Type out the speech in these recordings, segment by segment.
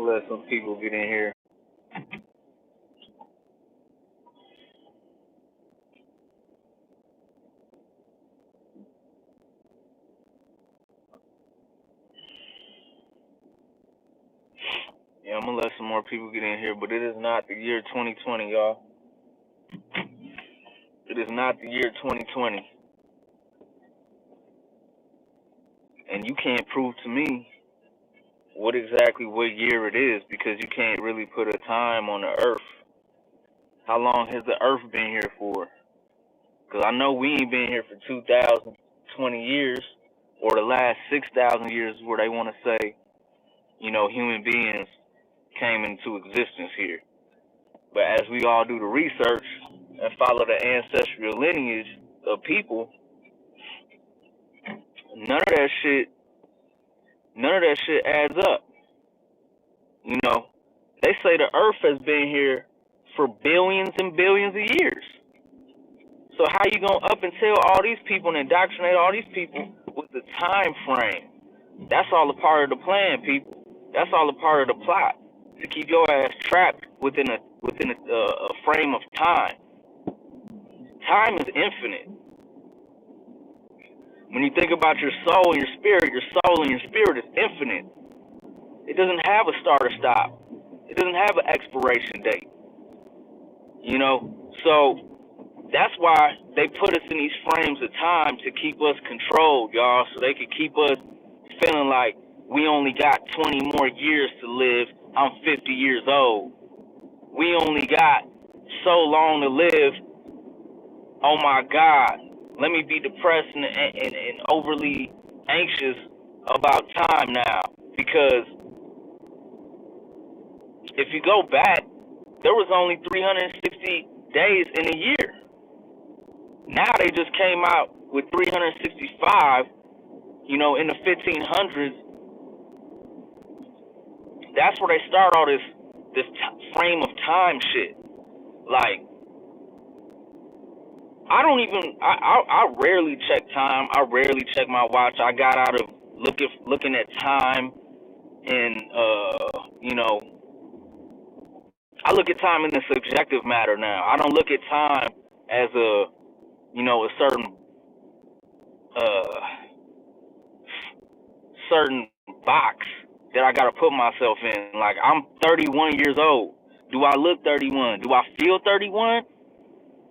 let some people get in here. Yeah, I'm gonna let some more people get in here, but it is not the year 2020, y'all. It is not the year 2020. And you can't prove to me what year it is, because you can't really put a time on the earth. How long has the earth been here for? Because I know we ain't been here for 2,020 years, or the last 6,000 years, where they want to say, human beings came into existence here. But as we all do the research and follow the ancestral lineage of people, none of that shit adds up. They say the earth has been here for billions and billions of years. So how you gonna up and tell all these people and indoctrinate all these people with the time frame? That's all a part of the plan, people. That's all a part of the plot, to keep your ass trapped within a frame of time. Time is infinite. When you think about your soul and your soul and your spirit is infinite. It doesn't have a start or stop. It doesn't have an expiration date. So that's why they put us in these frames of time, to keep us controlled, y'all, so they could keep us feeling like we only got 20 more years to live. I'm 50 years old. We only got so long to live. Oh my God, let me be depressed and overly anxious about time now. Because if you go back, there was only 360 days in a year. Now they just came out with 365, in the 1500s. That's where they start all this frame of time shit. Like, I rarely check time. I rarely check my watch. I got out of looking at time, and I look at time in a subjective matter now. I don't look at time as a certain box that I gotta put myself in. Like, I'm 31 years old. Do I look 31? Do I feel 31?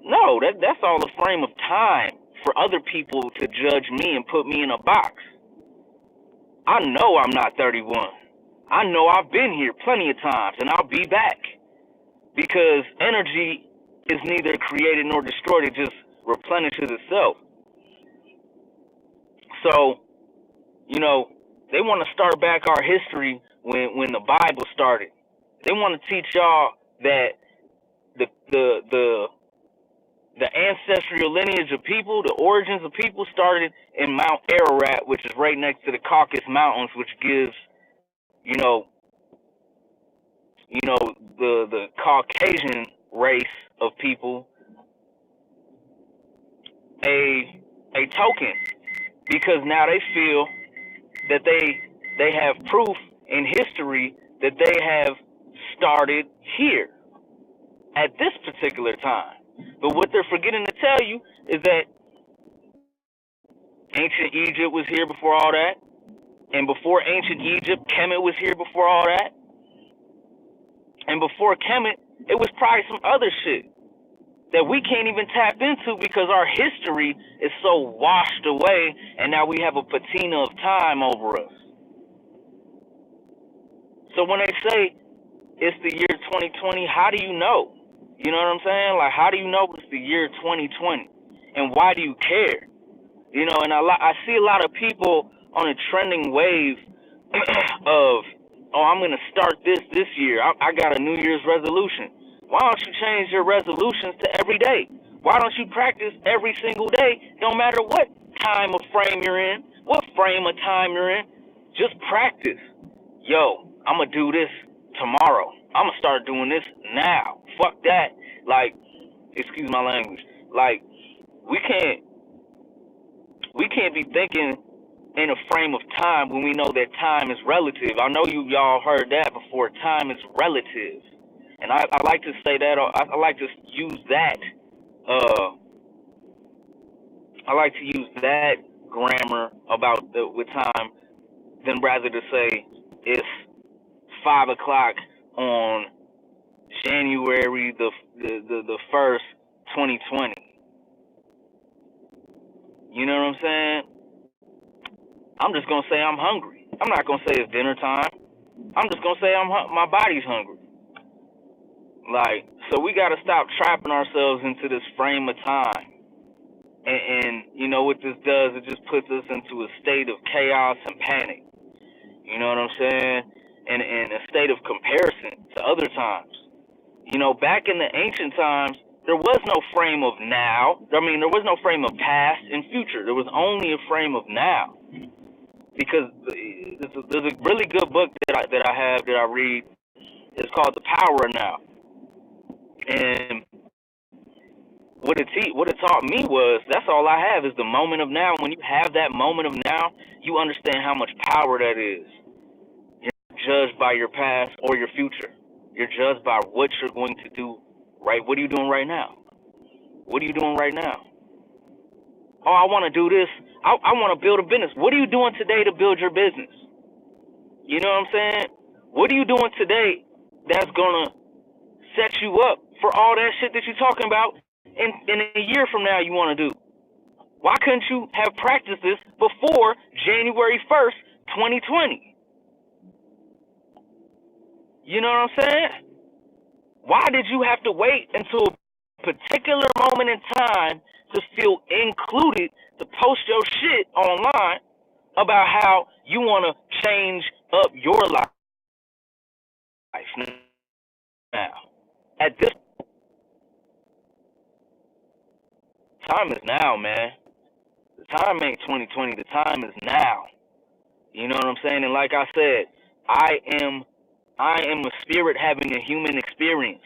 No, that's all a frame of time for other people to judge me and put me in a box. I know I'm not 31. I know I've been here plenty of times, and I'll be back. Because energy is neither created nor destroyed. It just replenishes itself. So, they want to start back our history when the Bible started. They want to teach y'all that the ancestral lineage of people, the origins of people, started in Mount Ararat, which is right next to the Caucasus Mountains, which gives, the Caucasian race of people a token, because now they feel that they have proof in history that they have started here at this particular time. But what they're forgetting to tell you is that ancient Egypt was here before all that, and before ancient Egypt, Kemet was here before all that, and before Kemet, it was probably some other shit that we can't even tap into, because our history is so washed away, and now we have a patina of time over us. So when they say it's the year 2020, how do you know? You know what I'm saying? Like, how do you know it's the year 2020? And why do you care? And I see a lot of people on a trending wave of, I'm going to start this year. I got a New Year's resolution. Why don't you change your resolutions to every day? Why don't you practice every single day, no matter what time of frame you're in, what frame of time you're in? Just practice. Yo, I'm going to do this tomorrow. I'm going to start doing this now. Fuck that. Like, excuse my language. Like, we can't be thinking in a frame of time when we know that time is relative. I know y'all heard that before. Time is relative, and I like to say that. I like to use that. I like to use that grammar about with time than rather to say it's 5 o'clock on January the 1st, 2020. You know what I'm saying? I'm just gonna say I'm hungry. I'm not gonna say it's dinner time. I'm just gonna say my body's hungry. Like, so we gotta stop trapping ourselves into this frame of time. And you know what this does? It just puts us into a state of chaos and panic. You know what I'm saying? And a state of comparison to other times. You know, back in the ancient times, there was no frame of now. I mean, there was no frame of past and future. There was only a frame of now. Because there's a really good book that I read. It's called The Power of Now. And what it taught me was, that's all I have is the moment of now. When you have that moment of now, you understand how much power that is. You're not judged by your past or your future. You're judged by what you're going to do, right? What are you doing right now? What are you doing right now? Oh, I want to do this. I want to build a business. What are you doing today to build your business? You know what I'm saying? What are you doing today that's going to set you up for all that shit that you're talking about in a year from now you want to do? Why couldn't you have practiced this before January 1st, 2020? You know what I'm saying? Why did you have to wait until a particular moment in time to feel included to post your shit online about how you want to change up your life now? At this time is now, man. The time ain't 2020. The time is now. You know what I'm saying? And like I said, I am a spirit having a human experience.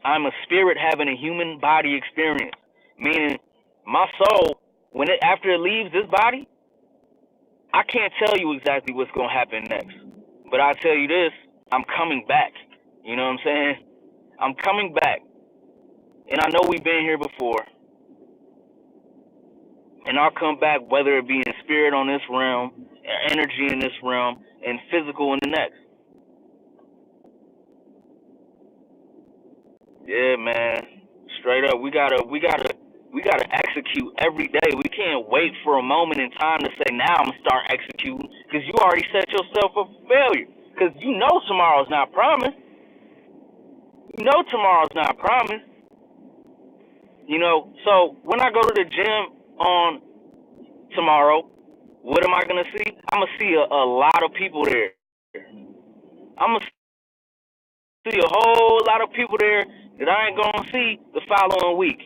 I'm a spirit having a human body experience. Meaning, my soul, after it leaves this body, I can't tell you exactly what's going to happen next. But I'll tell you this, I'm coming back. You know what I'm saying? I'm coming back. And I know we've been here before. And I'll come back, whether it be in spirit on this realm, energy in this realm, and physical in the next. Yeah, man. Straight up, we gotta execute every day. We can't wait for a moment in time to say, now I'm gonna start executing, because you already set yourself up for failure. Because you know tomorrow's not promised. You know tomorrow's not promised. You know, so when I go to the gym on tomorrow, what am I gonna see? I'm gonna see a lot of people there. I'm gonna see a whole lot of people there that I ain't gonna see the following week.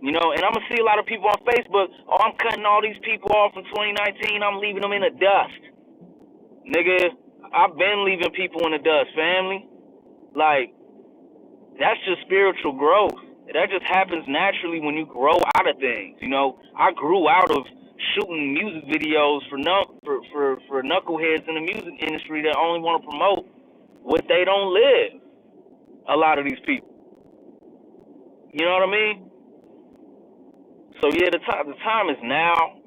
You know, and I'm gonna see a lot of people on Facebook. Oh, I'm cutting all these people off from 2019. I'm leaving them in the dust. Nigga, I've been leaving people in the dust, family. Like, that's just spiritual growth. That just happens naturally when you grow out of things. You know, I grew out of shooting music videos for knuckleheads in the music industry that only want to promote what they don't live. A lot of these people. You know what I mean? So yeah, the time is now.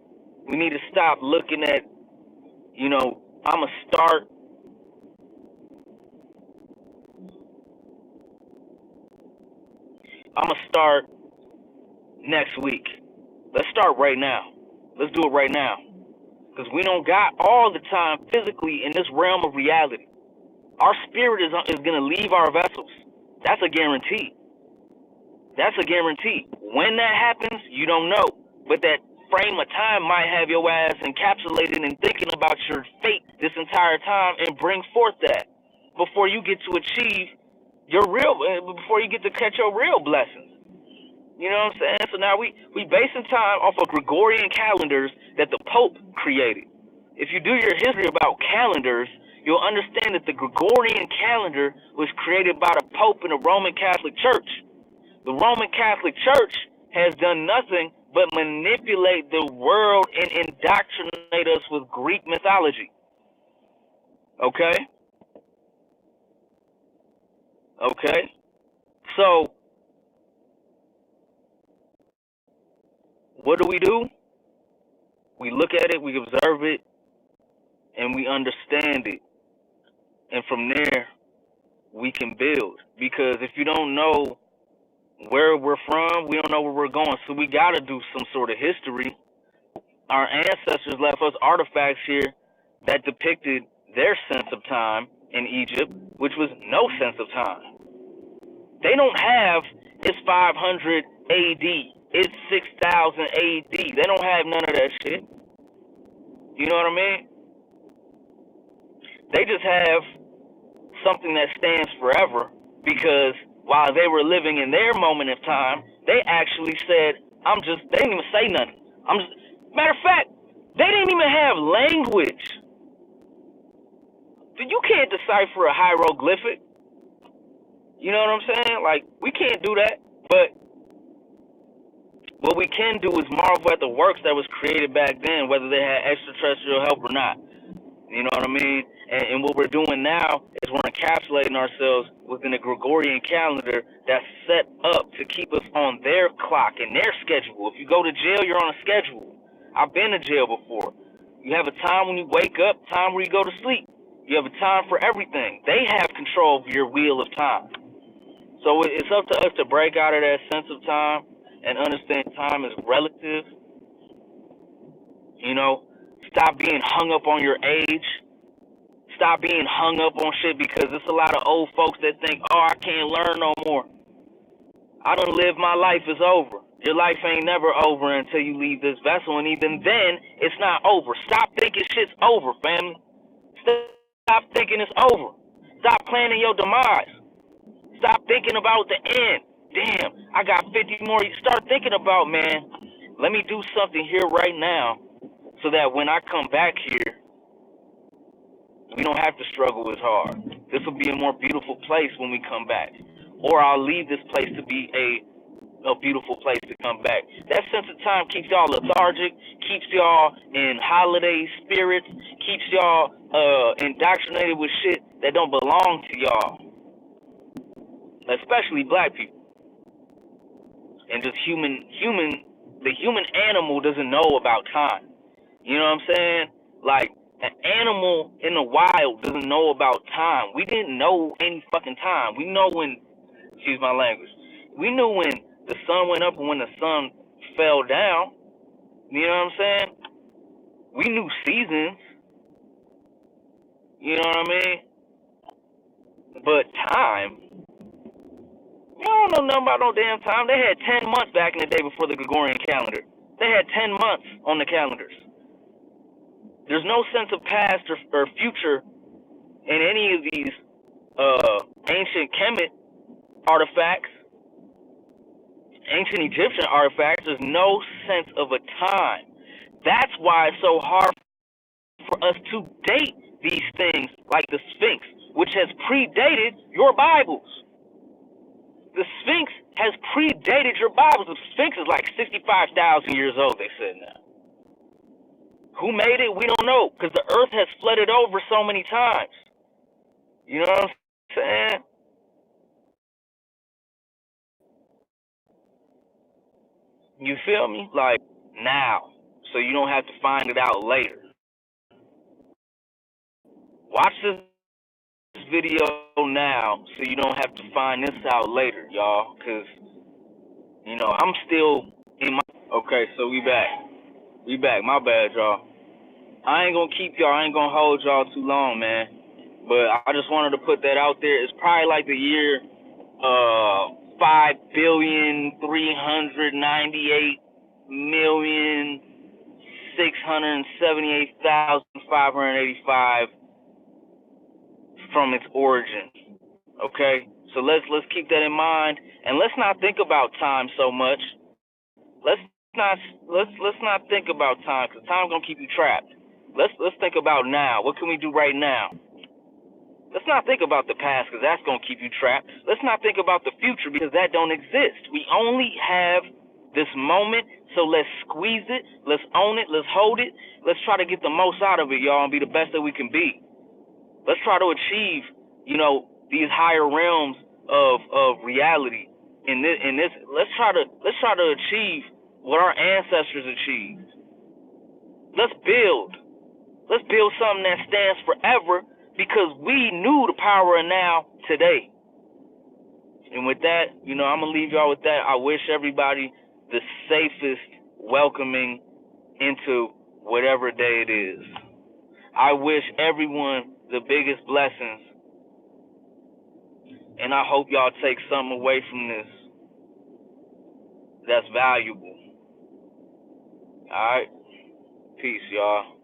We need to stop looking at, you know, I'm gonna start next week. Let's start right now. Let's do it right now. Because we don't got all the time physically in this realm of reality. Our spirit is going to leave our vessels. That's a guarantee. That's a guarantee. When that happens, you don't know. But that frame of time might have your ass encapsulated and thinking about your fate this entire time and bring forth that before you get to achieve before you get to catch your real blessings. You know what I'm saying? So now we basing time off of Gregorian calendars that the Pope created. If you do your history about calendars, you'll understand that the Gregorian calendar was created by the Pope in the Roman Catholic Church. The Roman Catholic Church has done nothing but manipulate the world and indoctrinate us with Greek mythology. Okay? Okay? So, what do? We look at it, we observe it, and we understand it. And from there, we can build. Because if you don't know where we're from, we don't know where we're going. So we got to do some sort of history. Our ancestors left us artifacts here that depicted their sense of time in Egypt, which was no sense of time. They don't have it's 500 AD, it's 6000 AD. They don't have none of that shit. You know what I mean? They just have something that stands forever, because while they were living in their moment of time, they actually said, they didn't even say nothing. Matter of fact, they didn't even have language. You can't decipher a hieroglyphic. You know what I'm saying? Like, we can't do that. But what we can do is marvel at the works that was created back then, whether they had extraterrestrial help or not. You know what I mean? And what we're doing now is we're encapsulating ourselves within a Gregorian calendar that's set up to keep us on their clock and their schedule. If you go to jail, you're on a schedule. I've been to jail before. You have a time when you wake up, time where you go to sleep. You have a time for everything. They have control of your wheel of time. So it's up to us to break out of that sense of time and understand time is relative. You know, stop being hung up on your age. Stop being hung up on shit, because there's a lot of old folks that think, oh, I can't learn no more. I done lived my life, it's over. Your life ain't never over until you leave this vessel, and even then, it's not over. Stop thinking shit's over, family. Stop thinking it's over. Stop planning your demise. Stop thinking about the end. Damn, I got 50 more. Start thinking about, man, let me do something here right now so that when I come back here, we don't have to struggle as hard. This will be a more beautiful place when we come back. Or I'll leave this place to be a beautiful place to come back. That sense of time keeps y'all lethargic, keeps y'all in holiday spirits, keeps y'all indoctrinated with shit that don't belong to y'all. Especially black people. And just the human animal doesn't know about time. You know what I'm saying? Like, an animal in the wild doesn't know about time. We didn't know any fucking time. We know when, excuse my language, we knew when the sun went up and when the sun fell down. You know what I'm saying? We knew seasons. You know what I mean? But time, you don't know nothing about no damn time. They had 10 months back in the day before the Gregorian calendar. They had 10 months on the calendars. There's no sense of past or future in any of these ancient Kemet artifacts, ancient Egyptian artifacts. There's no sense of a time. That's why it's so hard for us to date these things, like the Sphinx, which has predated your Bibles. The Sphinx has predated your Bibles. The Sphinx is like 65,000 years old, they said now. Who made it? We don't know, because the earth has flooded over so many times. You know what I'm saying? You feel me? Like, now, so you don't have to find it out later. Watch this video now so you don't have to find this out later, y'all, because, you know, I'm still in my... Okay, so we back. We back. My bad, y'all. I ain't gonna keep y'all. I ain't gonna hold y'all too long, man. But I just wanted to put that out there. It's probably like the year 5,398,678,585 from its origin. Okay, so let's keep that in mind, and let's not think about time so much. Let's not think about time, because time gonna keep you trapped. Let's think about now. What can we do right now? Let's not think about the past, because that's gonna keep you trapped. Let's not think about the future, because that don't exist. We only have this moment. So let's squeeze it, let's own it, let's hold it, let's try to get the most out of it, y'all, and be the best that we can be. Let's try to achieve, these higher realms of reality. In this, let's try to achieve what our ancestors achieved. Let's build. Let's build something that stands forever because we knew the power of now today. And with that, I'm going to leave y'all with that. I wish everybody the safest welcoming into whatever day it is. I wish everyone the biggest blessings. And I hope y'all take something away from this that's valuable. All right? Peace, y'all.